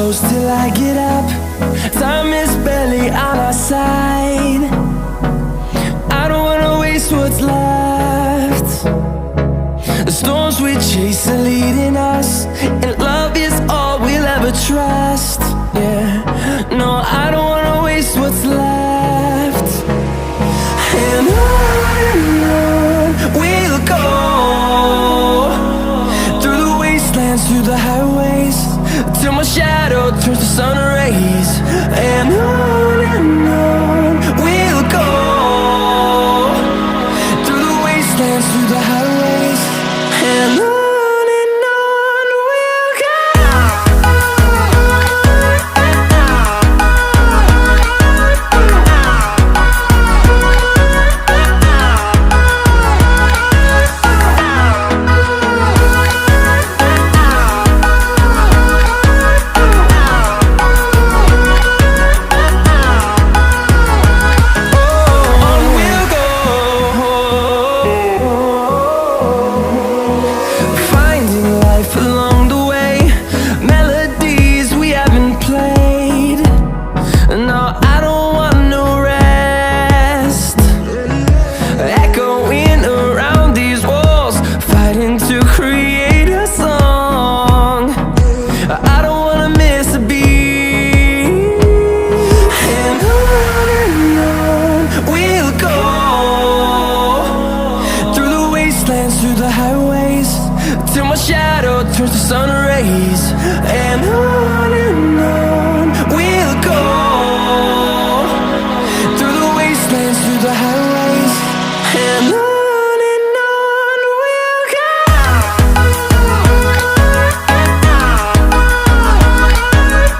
close till I get up. Time is barely on our side. I don't wanna waste what's left. The storms we chase are leading us, and love is all we'll ever trust. Yeah, no, I don't wanna waste what's left. And on we'll go, through the wastelands, through the highways, till my shadow turns to sun rays. And on we'll go, through the wastelands, through the highways, and on we'll go. Through the highways, till my shadow turns to sun rays. And